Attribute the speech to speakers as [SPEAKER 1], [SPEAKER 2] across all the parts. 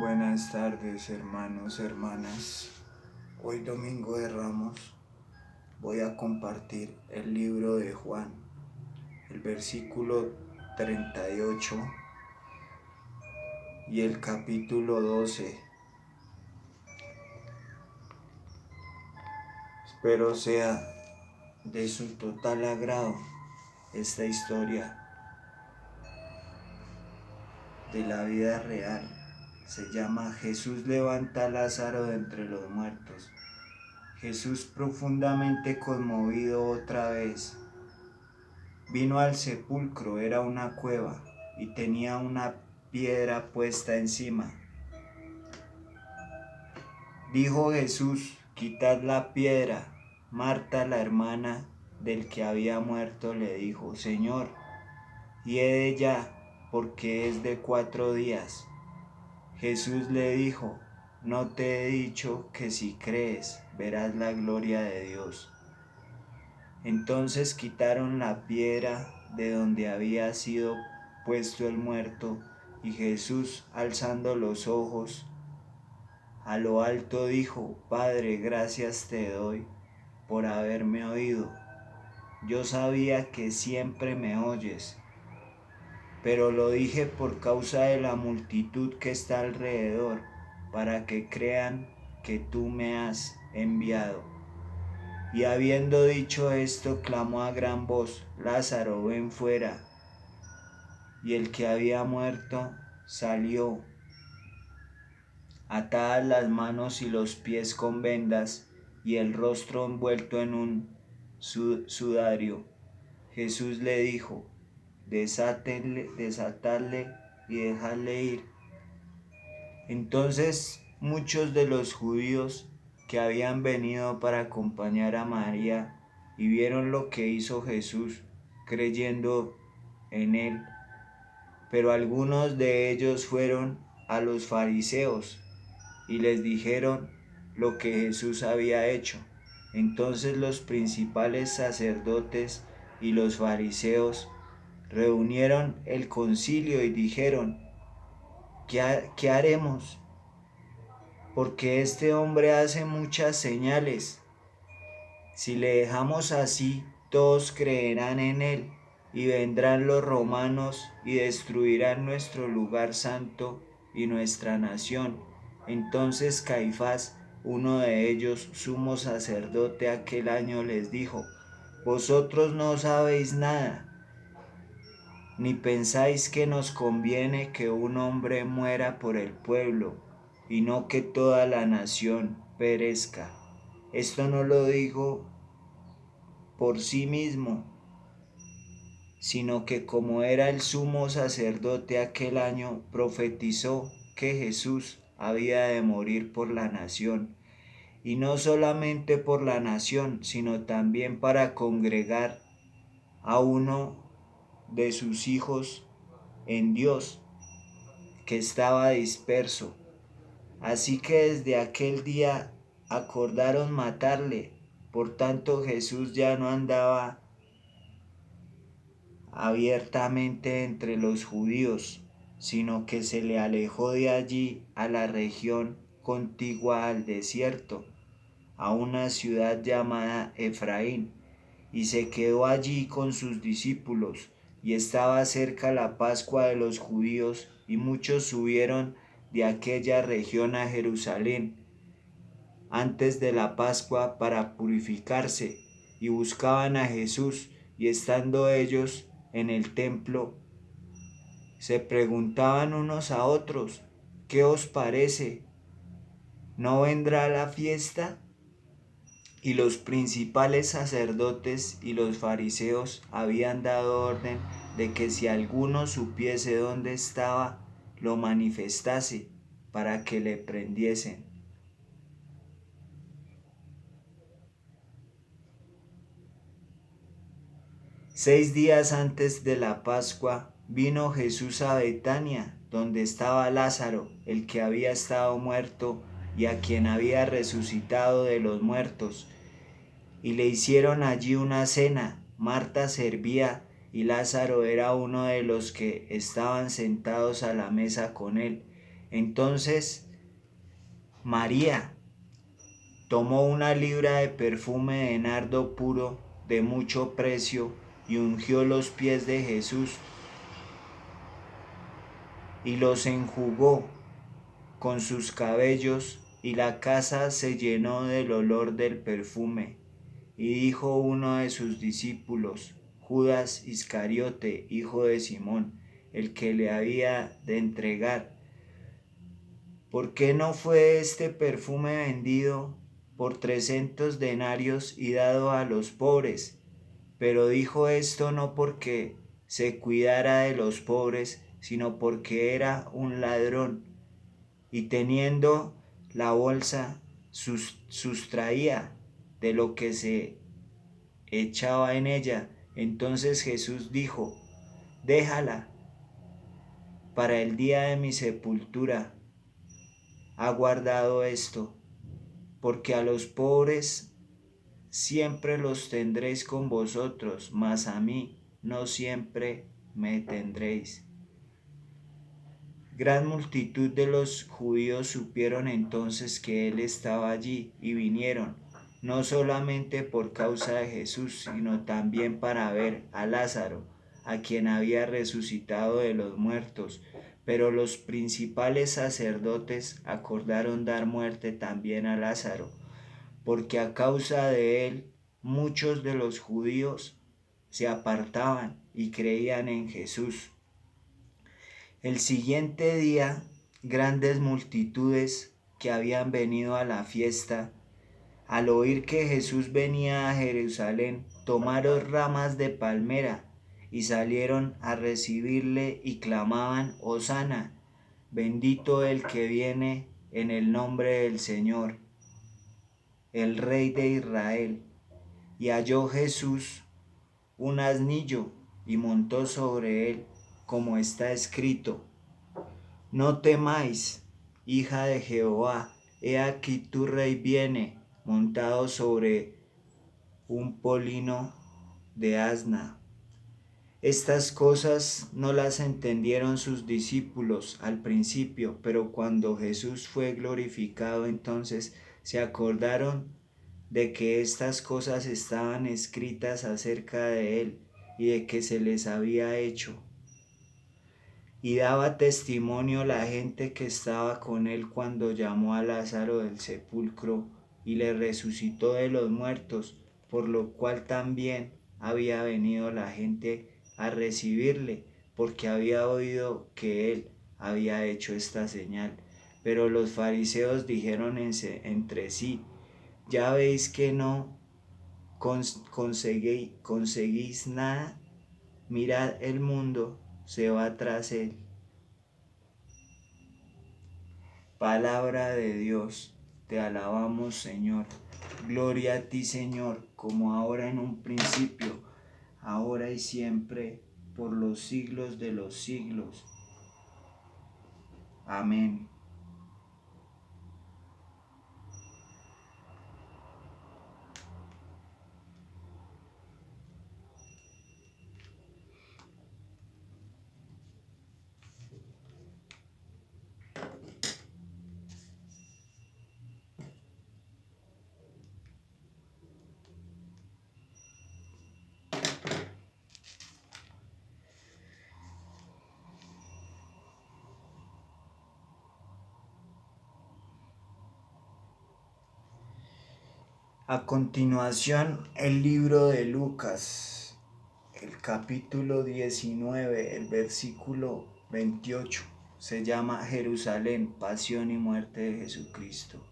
[SPEAKER 1] Buenas tardes, hermanos, hermanas. Hoy domingo de Ramos voy a compartir el libro de Juan, el versículo 38 y el capítulo 12. Espero sea de su total agrado esta historia de la vida real. Se llama Jesús levanta a Lázaro de entre los muertos. Jesús, profundamente conmovido otra vez, vino al sepulcro. Era una cueva y tenía una piedra puesta encima. Dijo Jesús: quitad la piedra. Marta, la hermana del que había muerto, le dijo: Señor, hiede ya, porque es de 4 días. Jesús le dijo: ¿no te he dicho que si crees verás la gloria de Dios? Entonces quitaron la piedra de donde había sido puesto el muerto, y Jesús, alzando los ojos a lo alto, dijo: Padre, gracias te doy por haberme oído. Yo sabía que siempre me oyes, pero lo dije por causa de la multitud que está alrededor, para que crean que tú me has enviado. Y habiendo dicho esto, clamó a gran voz: Lázaro, ven fuera. Y el que había muerto salió, atadas las manos y los pies con vendas, y el rostro envuelto en un sudario. Jesús le dijo: desatadle y dejadle ir. Entonces muchos de los judíos que habían venido para acompañar a María y vieron lo que hizo Jesús, creyendo en él. Pero algunos de ellos fueron a los fariseos y les dijeron lo que Jesús había hecho. Entonces los principales sacerdotes y los fariseos reunieron el concilio y dijeron: ¿Qué haremos? Porque este hombre hace muchas señales. Si le dejamos así, todos creerán en él, y vendrán los romanos y destruirán nuestro lugar santo y nuestra nación. Entonces Caifás, uno de ellos, sumo sacerdote, aquel año les dijo: vosotros no sabéis nada, ni pensáis que nos conviene que un hombre muera por el pueblo, y no que toda la nación perezca. Esto no lo digo por sí mismo, sino que como era el sumo sacerdote aquel año, profetizó que Jesús había de morir por la nación, y no solamente por la nación, sino también para congregar a uno de sus hijos en Dios, que estaba disperso. Así que desde aquel día acordaron matarle. Por tanto, Jesús ya no andaba abiertamente entre los judíos, sino que se le alejó de allí a la región contigua al desierto, a una ciudad llamada Efraín, y se quedó allí con sus discípulos. Y estaba cerca la Pascua de los judíos, y muchos subieron de aquella región a Jerusalén antes de la Pascua para purificarse, y buscaban a Jesús. Y estando ellos en el templo, se preguntaban unos a otros: ¿qué os parece? ¿No vendrá la fiesta? Y los principales sacerdotes y los fariseos habían dado orden de que si alguno supiese dónde estaba, lo manifestase, para que le prendiesen. Seis días antes de la Pascua vino Jesús a Betania, donde estaba Lázaro, el que había estado muerto y a quien había resucitado de los muertos, y le hicieron allí una cena. Marta servía y Lázaro era uno de los que estaban sentados a la mesa con él. Entonces María tomó una libra de perfume de nardo puro de mucho precio y ungió los pies de Jesús y los enjugó con sus cabellos, y la casa se llenó del olor del perfume. Y dijo uno de sus discípulos, Judas Iscariote, hijo de Simón, el que le había de entregar: ¿por qué no fue este perfume vendido por 300 denarios y dado a los pobres? Pero dijo esto no porque se cuidara de los pobres, sino porque era un ladrón, y teniendo la bolsa sustraía de lo que se echaba en ella. Entonces Jesús dijo: déjala, para el día de mi sepultura ha guardado esto, porque a los pobres siempre los tendréis con vosotros, mas a mí no siempre me tendréis. Gran multitud de los judíos supieron entonces que él estaba allí y vinieron, no solamente por causa de Jesús, sino también para ver a Lázaro, a quien había resucitado de los muertos. Pero los principales sacerdotes acordaron dar muerte también a Lázaro, porque a causa de él muchos de los judíos se apartaban y creían en Jesús. El siguiente día, grandes multitudes que habían venido a la fiesta, al oír que Jesús venía a Jerusalén, tomaron ramas de palmera y salieron a recibirle y clamaban: Hosana, bendito el que viene en el nombre del Señor, el Rey de Israel. Y halló Jesús un asnillo y montó sobre él, como está escrito: no temáis, hija de Jehová, he aquí tu rey viene, montado sobre un polino de asna. Estas cosas no las entendieron sus discípulos al principio, pero cuando Jesús fue glorificado, entonces se acordaron de que estas cosas estaban escritas acerca de él y de que se les había hecho. Y daba testimonio la gente que estaba con él cuando llamó a Lázaro del sepulcro y le resucitó de los muertos, por lo cual también había venido la gente a recibirle, porque había oído que él había hecho esta señal. Pero los fariseos dijeron entre sí: ya veis que no conseguís nada, mirad, el mundo se va tras él. Palabra de Dios, te alabamos, Señor. Gloria a ti, Señor, como ahora en un principio, ahora y siempre, por los siglos de los siglos. Amén. A continuación, el libro de Lucas, el capítulo 19, el versículo 28, se llama Jerusalén, pasión y muerte de Jesucristo.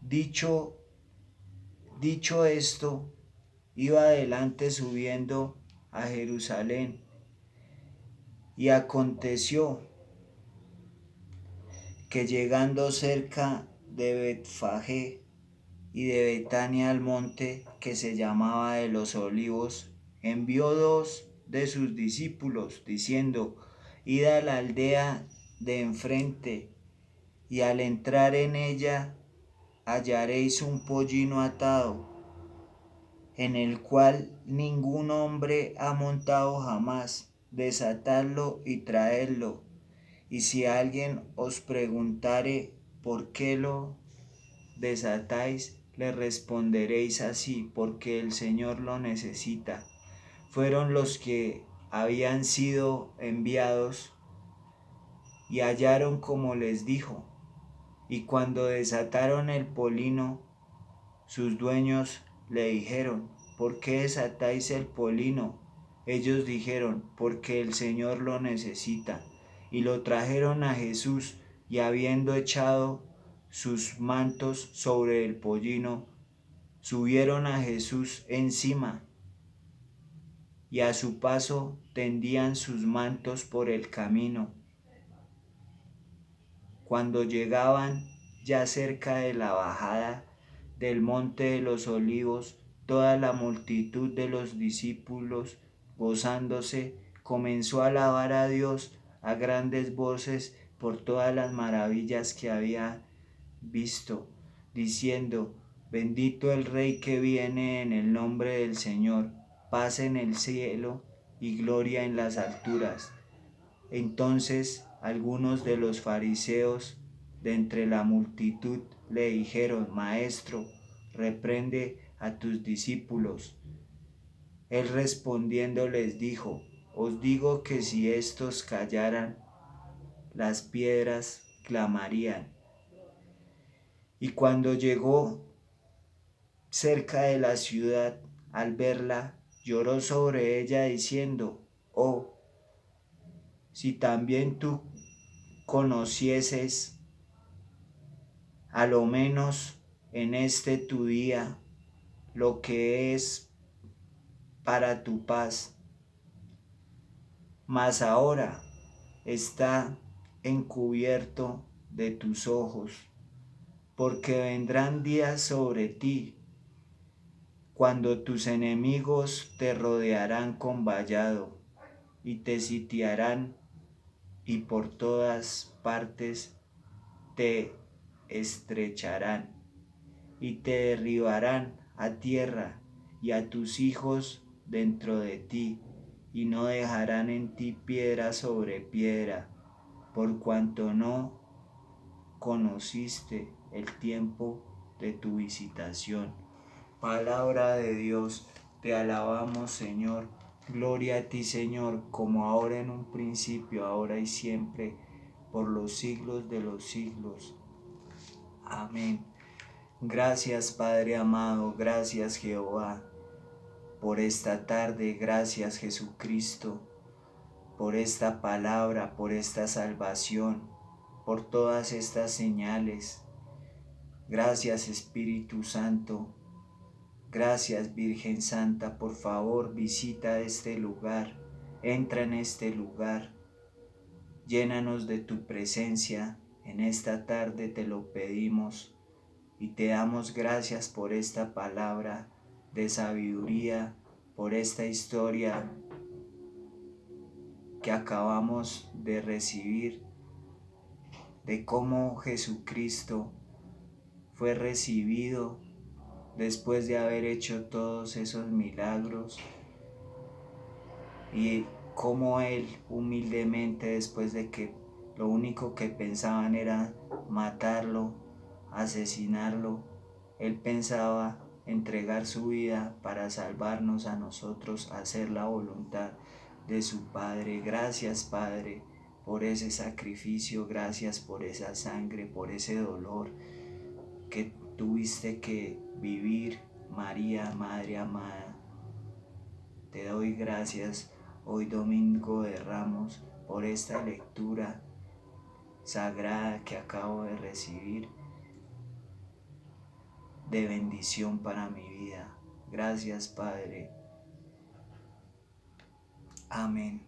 [SPEAKER 1] Dicho esto, iba adelante subiendo a Jerusalén, y aconteció que llegando cerca de Betfagé y de Betania al monte que se llamaba de los Olivos, envió dos de sus discípulos, diciendo: id a la aldea de enfrente, y al entrar en ella hallaréis un pollino atado, en el cual ningún hombre ha montado jamás. Desatadlo y traedlo. Y si alguien os preguntare por qué lo desatáis, le responderéis así, porque el Señor lo necesita. Fueron los que habían sido enviados y hallaron como les dijo. Y cuando desataron el polino, sus dueños le dijeron: ¿por qué desatáis el polino? Ellos dijeron: porque el Señor lo necesita. Y lo trajeron a Jesús, y habiendo echado sus mantos sobre el pollino, subieron a Jesús encima, y a su paso tendían sus mantos por el camino. Cuando llegaban ya cerca de la bajada del monte de los olivos, toda la multitud de los discípulos, gozándose, comenzó a alabar a Dios a grandes voces por todas las maravillas que había visto, diciendo: bendito el Rey que viene en el nombre del Señor, paz en el cielo y gloria en las alturas. Entonces algunos de los fariseos de entre la multitud le dijeron: Maestro, reprende a tus discípulos. Él respondiendo les dijo: os digo que si éstos callaran, las piedras clamarían. Y cuando llegó cerca de la ciudad, al verla, lloró sobre ella diciendo: oh, si también tú conocieses, a lo menos en este tu día, lo que es para tu paz, mas ahora está encubierto de tus ojos, porque vendrán días sobre ti, cuando tus enemigos te rodearán con vallado, y te sitiarán, y por todas partes te estrecharán, y te derribarán a tierra, y a tus hijos dentro de ti, y no dejarán en ti piedra sobre piedra, por cuanto no conociste el tiempo de tu visitación. Palabra de Dios, te alabamos, Señor. Gloria a ti, Señor, como ahora en un principio, ahora y siempre, por los siglos de los siglos. Amén. Gracias, Padre amado, gracias, Jehová, por esta tarde. Gracias, Jesucristo, por esta palabra, por esta salvación, por todas estas señales. Gracias, Espíritu Santo. Gracias, Virgen Santa. Por favor, visita este lugar, entra en este lugar, llénanos de tu presencia. En esta tarde te lo pedimos y te damos gracias por esta palabra de sabiduría, por esta historia que acabamos de recibir, de cómo Jesucristo fue recibido después de haber hecho todos esos milagros, y cómo Él humildemente, después de que lo único que pensaban era matarlo, asesinarlo, Él pensaba entregar su vida para salvarnos a nosotros, hacer la voluntad de su Padre. Gracias, Padre, por ese sacrificio, gracias por esa sangre, por ese dolor que tuviste que vivir, María, Madre amada. Te doy gracias hoy, Domingo de Ramos, por esta lectura sagrada que acabo de recibir, de bendición para mi vida. Gracias, Padre. Amén.